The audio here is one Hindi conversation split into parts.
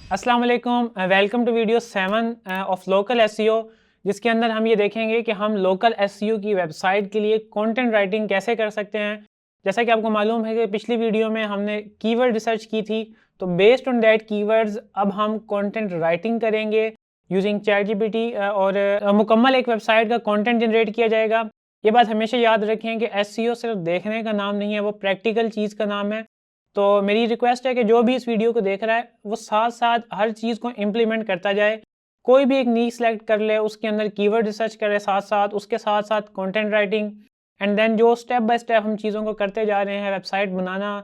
अस्सलाम वालेकुम, welcome to video 7 of local SEO, जिसके अंदर हम ये देखेंगे कि हम लोकल एसईओ की वेबसाइट के लिए कंटेंट राइटिंग कैसे कर सकते हैं। जैसा कि आपको मालूम है कि पिछली वीडियो में हमने कीवर्ड रिसर्च की थी, तो बेस्ड ऑन दैट कीवर्ड्स अब हम कंटेंट राइटिंग करेंगे यूजिंग चैट जीपीटी और मुकम्मल एक वेबसाइट का कंटेंट जनरेट किया जाएगा। ये बात हमेशा याद रखें कि एसईओ सिर्फ देखने का नाम नहीं है, वो प्रैक्टिकल चीज़ का नाम है। तो मेरी रिक्वेस्ट है कि जो भी इस वीडियो को देख रहा है वो साथ साथ हर चीज़ को इम्प्लीमेंट करता जाए। कोई भी एक नीश सेलेक्ट कर ले, उसके अंदर कीवर्ड रिसर्च करे, साथ साथ उसके साथ साथ कंटेंट राइटिंग, एंड देन जो स्टेप बाय स्टेप हम चीज़ों को करते जा रहे हैं, वेबसाइट बनाना,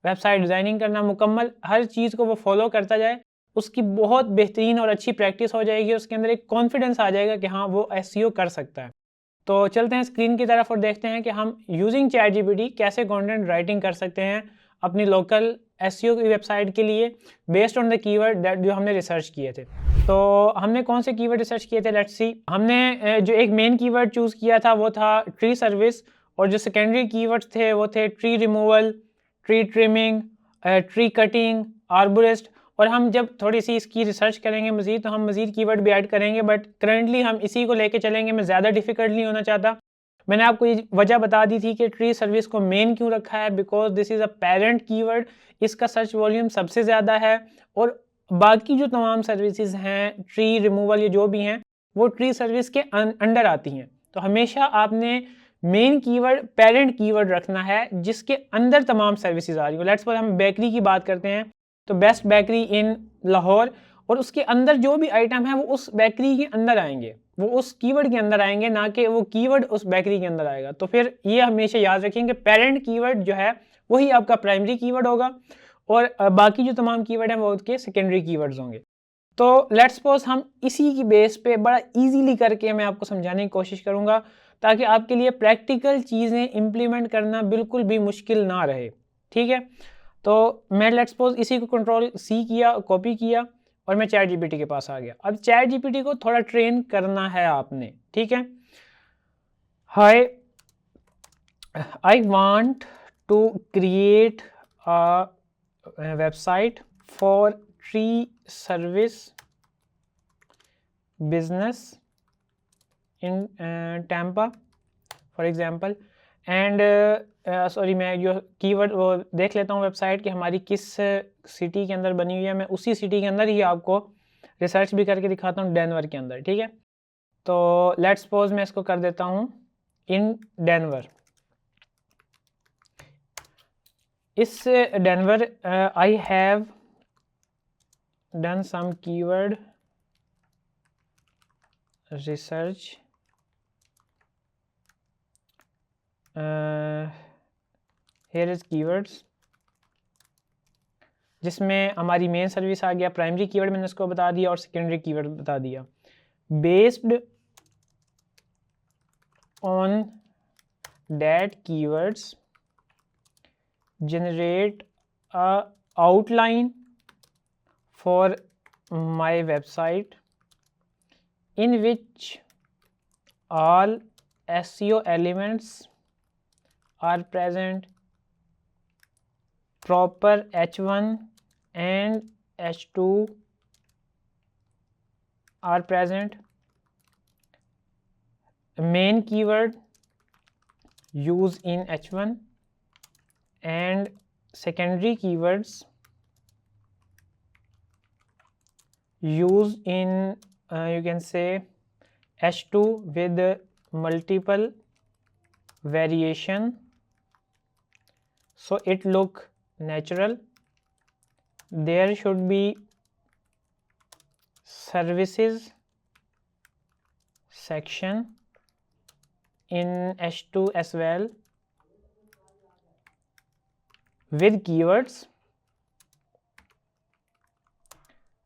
वेबसाइट डिज़ाइनिंग करना, मुकम्मल हर चीज़ को वो फॉलो करता जाए। उसकी बहुत बेहतरीन और अच्छी प्रैक्टिस हो जाएगी, उसके अंदर एक कॉन्फिडेंस आ जाएगा कि हाँ वो एसईओ कर सकता है। तो चलते हैं स्क्रीन की तरफ और देखते हैं कि हम यूजिंग चैट जीपीटी कैसे कंटेंट राइटिंग कर सकते हैं अपनी लोकल एसईओ की वेबसाइट के लिए based on the keyword that जो हमने रिसर्च किए थे। तो हमने कौन से कीवर्ड रिसर्च किए थे, लेट्स सी। हमने जो एक मेन कीवर्ड चूज़ किया था वो था ट्री सर्विस, और जो सेकेंडरी कीवर्ड्स थे वो थे tree removal, tree trimming, tree cutting, arborist. और हम जब थोड़ी सी इसकी रिसर्च करेंगे मज़ीद तो हम मज़ीद कीवर्ड भी ऐड करेंगे, बट करंटली हम इसी को लेके चलेंगे। मैं ज़्यादा डिफ़िकल्ट नहीं होना चाहता। मैंने आपको ये वजह बता दी थी कि ट्री सर्विस को मेन क्यों रखा है, because this is a parent keyword, इसका सर्च वॉल्यूम सबसे ज़्यादा है। और बाकी जो तमाम सर्विसेज हैं, ट्री रिमूवल, ये जो भी हैं, वो ट्री सर्विस के अंडर आती हैं। तो हमेशा आपने मेन कीवर्ड पेरेंट कीवर्ड रखना है जिसके अंदर तमाम सर्विसेज आ रही हो। लेट्स सपोज हम बेकरी की बात करते हैं, तो बेस्ट बेकरी इन लाहौर, और उसके अंदर जो भी आइटम है वो उस बेकरी के अंदर आएंगे, वो उस कीवर्ड के अंदर आएंगे, ना कि वो कीवर्ड उस बेकरी के अंदर आएगा। तो फिर ये हमेशा याद रखेंगे, पेरेंट कीवर्ड जो है वही आपका प्राइमरी कीवर्ड होगा, और बाकी जो तमाम कीवर्ड हैं वो उसके सेकेंडरी कीवर्ड्स होंगे। तो लेट्स सपोज हम इसी की बेस पे बड़ा इजीली करके मैं आपको समझाने की कोशिश करूंगा, ताकि आपके लिए प्रैक्टिकल चीज़ें इंप्लीमेंट करना बिल्कुल भी मुश्किल ना रहे। ठीक है, तो मैं लेट्स सपोज इसी को कंट्रोल सी किया, कॉपी किया, और मैं चैट जीपीटी के पास आ गया। अब चैट जीपीटी को थोड़ा ट्रेन करना है आपने। ठीक है, hi, I want to create a website for tree service business in Tampa for example. And sorry, मैं जो कीवर्ड वो देख लेता हूँ वेबसाइट कि हमारी किस सिटी के अंदर बनी हुई है। मैं उसी सिटी के अंदर ही आपको रिसर्च भी करके दिखाता हूँ, डेनवर के अंदर। ठीक है, तो लेट्स सपोज मैं इसको कर देता हूँ इन डेनवर। इस Denver I have done some keyword research here is keywords, जिसमें हमारी मेन सर्विस आ गया, प्राइमरी कीवर्ड मैंने इसको बता दिया और सेकेंडरी कीवर्ड बता दिया। Based on that keywords generate a outline for my website in which all SEO elements are present, proper H1 and H2 are present, main keyword use in H1 and secondary keywords use in you can say H2 with multiple variation, so it look natural. There should be services section in H2 as well with keywords,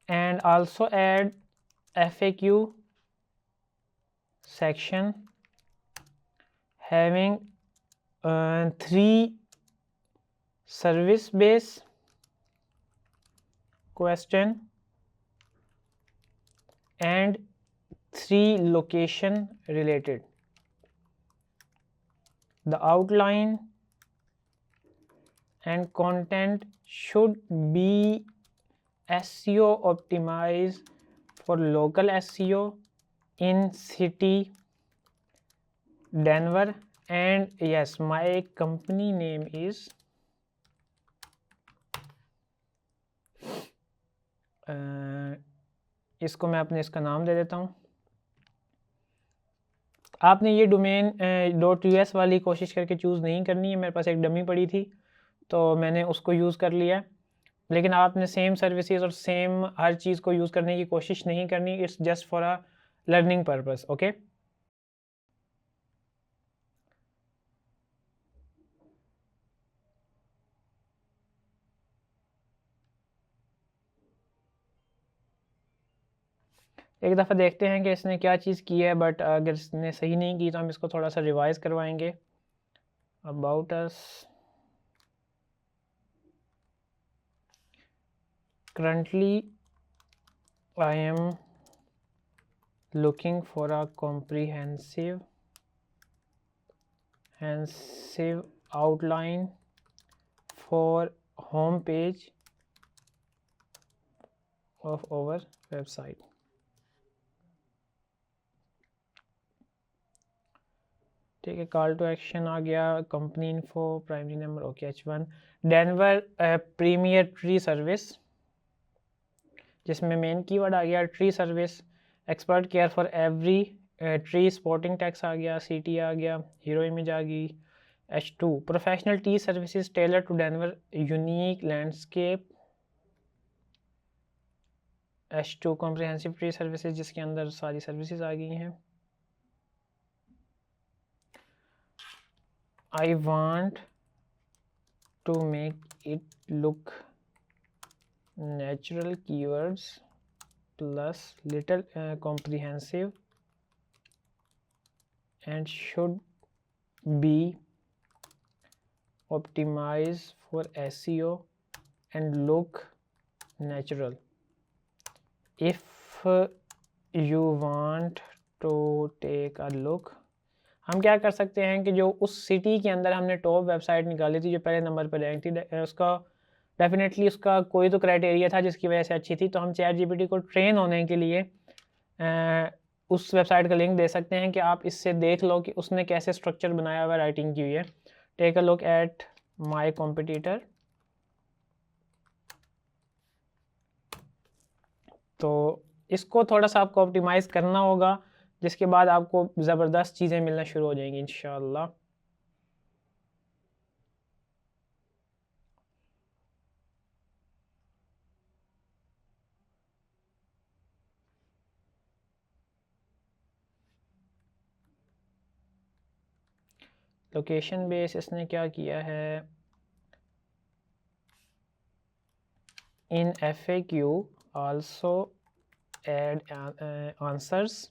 and also add FAQ section having 3 service based question and 3 location related. The outline and content should be SEO optimize for local SEO in city Denver, and yes, my company name is इसको मैं अपने इसका नाम दे देता हूँ। आपने ये डोमेन .us वाली कोशिश करके चूज़ नहीं करनी है, मेरे पास एक डमी पड़ी थी तो मैंने उसको यूज़ कर लिया। लेकिन आपने सेम सर्विसेज और सेम हर चीज़ को यूज़ करने की कोशिश नहीं करनी, it's just for a learning purpose. Okay, एक दफ़ा देखते हैं कि इसने क्या चीज़ की है, बट अगर इसने सही नहीं की तो हम इसको थोड़ा सा रिवाइज़ करवाएंगे। About us, currently I am looking for a comprehensive outline for home page of our website. ठीक है, कॉल टू एक्शन आ गया, company info, primary number, okay, H1 Denver premier tree service, जिसमें मेन कीवर्ड आ गया tree service, expert care for every tree, supporting text आ गया, सिटी आ गया, हीरो इमेज आ गई, H2 professional tree services tailor to Denver unique landscape, H2 comprehensive tree services, जिसके अंदर सारी सर्विसेज आ गई हैं। I want to make it look natural, keywords plus little comprehensive and should be optimized for SEO and look natural. If you want to take a look, हम क्या कर सकते हैं कि जो उस सिटी के अंदर हमने टॉप वेबसाइट निकाली थी जो पहले नंबर पर रैंक थी, उसका डेफिनेटली उसका कोई तो क्राइटेरिया था जिसकी वजह से अच्छी थी, तो हम ChatGPT को ट्रेन होने के लिए उस वेबसाइट का लिंक दे सकते हैं कि आप इससे देख लो कि उसने कैसे स्ट्रक्चर बनाया हुआ, राइटिंग की हुई है। Take a look at my competitor, तो इसको थोड़ा सा आपको ऑप्टिमाइज़ करना होगा, जिसके बाद आपको ज़बरदस्त चीज़ें मिलना शुरू हो जाएंगी इंशाल्लाह। लोकेशन बेस इसने क्या किया है, in FAQ also add answers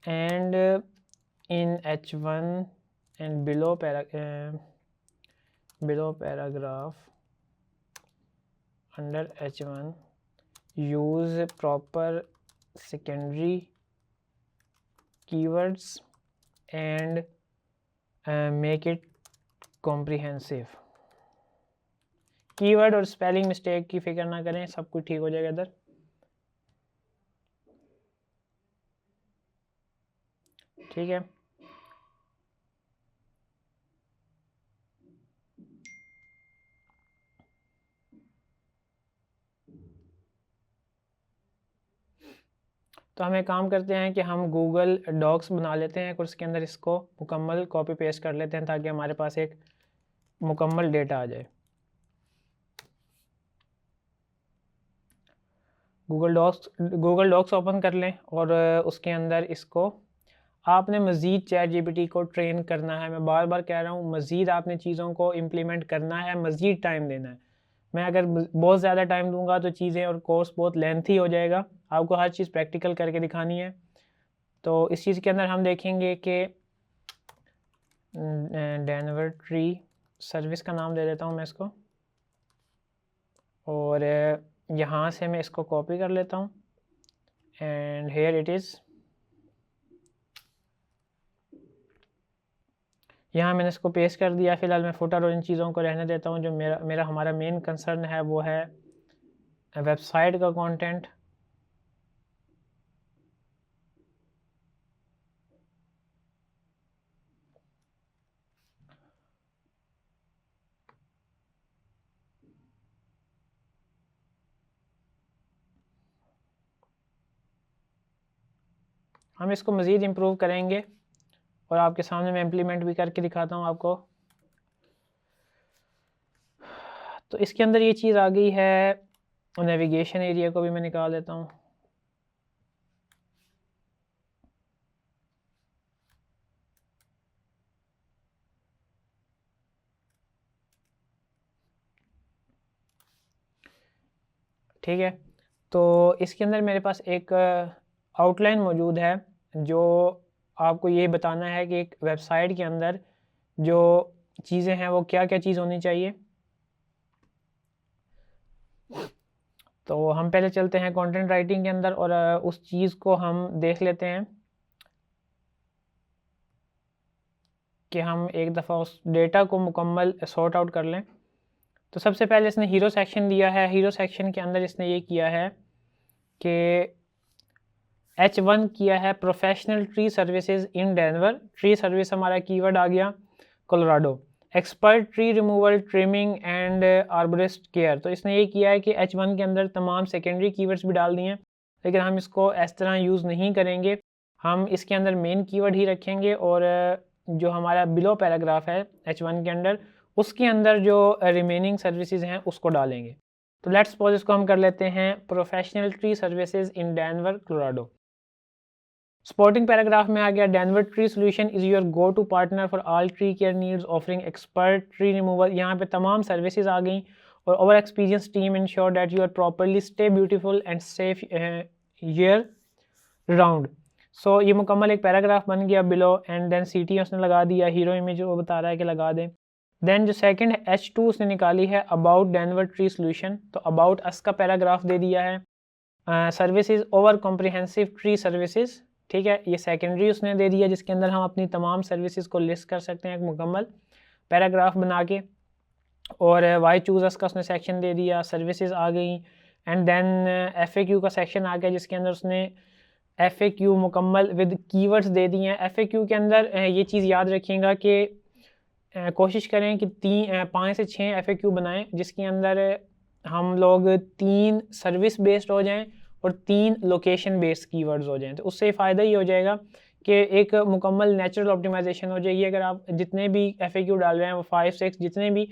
and in H1 and below paragraph under H1 use proper secondary keywords and make it comprehensive. Keyword और स्पेलिंग मिस्टेक की फिक्र ना करें, सब कुछ ठीक हो जाएगा इधर। ठीक है, तो हम एक काम करते हैं कि हम गूगल डॉक्स बना लेते हैं और उसके अंदर इसको मुकम्मल कॉपी पेस्ट कर लेते हैं ताकि हमारे पास एक मुकम्मल डेटा आ जाए। गूगल डॉक्स ओपन कर लें और उसके अंदर इसको आपने मज़ीद ChatGPT को ट्रेन करना है। मैं बार बार कह रहा हूँ, मज़ीद आपने चीज़ों को इम्प्लीमेंट करना है, मज़ीद टाइम देना है। मैं अगर बहुत ज़्यादा टाइम दूंगा तो चीज़ें और कोर्स बहुत लेंथी हो जाएगा, आपको हर चीज़ प्रैक्टिकल करके दिखानी है। तो इस चीज़ के अंदर हम देखेंगे कि डेनवर ट्री सर्विस का नाम दे देता हूँ मैं इसको, और यहाँ से मैं इसको कॉपी कर लेता हूँ एंड हेयर इट इज़। यहाँ मैंने इसको पेस्ट कर दिया। फ़िलहाल मैं फुटर और इन चीज़ों को रहने देता हूँ। जो हमारा मेन कंसर्न है वो है वेबसाइट का कंटेंट। हम इसको मज़ीद इम्प्रूव करेंगे और आपके सामने मैं इम्प्लीमेंट भी करके दिखाता हूँ आपको। तो इसके अंदर ये चीज़ आ गई है। नेविगेशन एरिया को भी मैं निकाल देता हूँ। ठीक है, तो इसके अंदर मेरे पास एक आउटलाइन मौजूद है जो आपको ये बताना है कि एक वेबसाइट के अंदर जो चीज़ें हैं वो क्या क्या चीज़ होनी चाहिए। तो हम पहले चलते हैं कंटेंट राइटिंग के अंदर और उस चीज़ को हम देख लेते हैं कि हम एक दफ़ा उस डेटा को मुकम्मल सॉर्ट आउट कर लें। तो सबसे पहले इसने हीरो सेक्शन दिया है। हीरो सेक्शन के अंदर इसने ये किया है कि H1 किया है professional tree services in Denver. Tree service हमारा कीवर्ड आ गया Colorado. Expert tree removal, trimming and arborist care. तो इसने ये किया है कि H1 के अंदर तमाम सेकेंडरी कीवर्ड्स भी डाल दिए हैं, लेकिन हम इसको इस तरह यूज़ नहीं करेंगे। हम इसके अंदर मेन कीवर्ड ही रखेंगे और जो हमारा बिलो पैराग्राफ है H1 के अंदर, उसके अंदर जो रिमेनिंग सर्विसेज हैं उसको डालेंगे। तो लेट्स सपोज इसको हम कर लेते हैं professional tree services in Denver Colorado. Supporting paragraph में आ गया Denver tree solution is your go to partner for all tree care needs offering expert tree removal. यहाँ पे तमाम सर्विसेज आ गई और our experience team ensure that you are properly stay beautiful and safe year round. So ये मुकम्मल एक पैराग्राफ बन गया बिलो एंड देन सिटी उसने लगा दिया, हीरो इमेज वो बता रहा है कि लगा दें। देन जो सेकंड H2 उसने निकाली है अबाउट डेनवर ट्री सोल्यूशन, तो अबाउट अस का पैराग्राफ दे दिया है। Services over comprehensive tree services, ठीक है, ये सेकेंडरी उसने दे दिया जिसके अंदर हम अपनी तमाम सर्विसेज को लिस्ट कर सकते हैं एक मुकम्मल पैराग्राफ बना के। और वाई चूज अस का उसने सेक्शन दे दिया, सर्विसेज आ गई एंड देन FAQ का सेक्शन आ गया जिसके अंदर उसने FAQ मुकम्मल विद कीवर्ड्स दे दिए हैं। FAQ के अंदर ये चीज़ याद रखिएगा कि कोशिश करें कि 5 से 6 FAQ बनाएं जिसके अंदर हम लोग 3 सर्विस बेस्ड हो जाएं और 3 लोकेशन बेस्ड कीवर्ड्स हो जाएं। तो उससे फ़ायदा ये हो जाएगा कि एक मुकम्मल नेचुरल ऑप्टिमाइजेशन हो जाएगी। अगर आप जितने भी FAQ डाल रहे हैं वो 5-6 जितने भी,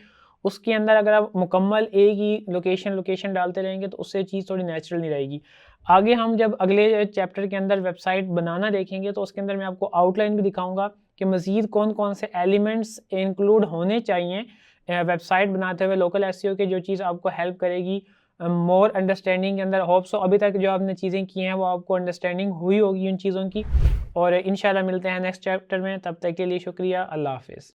उसके अंदर अगर आप मुकम्मल एक ही लोकेशन डालते रहेंगे तो उससे चीज़ थोड़ी नेचुरल नहीं रहेगी। आगे हम जब अगले चैप्टर के अंदर वेबसाइट बनाना देखेंगे तो उसके अंदर मैं आपको आउटलाइन भी दिखाऊंगा कि मज़ीद कौन कौन से एलिमेंट्स इंक्लूड होने चाहिए वेबसाइट बनाते हुए लोकल एसईओ के, जो चीज़ आपको हेल्प करेगी मोर अंडरस्टैंडिंग के अंदर। होप सो अभी तक जो आपने चीज़ें की हैं वो आपको अंडरस्टैंडिंग हुई होगी उन चीज़ों की। और इंशाल्लाह मिलते हैं नेक्स्ट चैप्टर में, तब तक के लिए शुक्रिया, अल्लाह हाफिज़।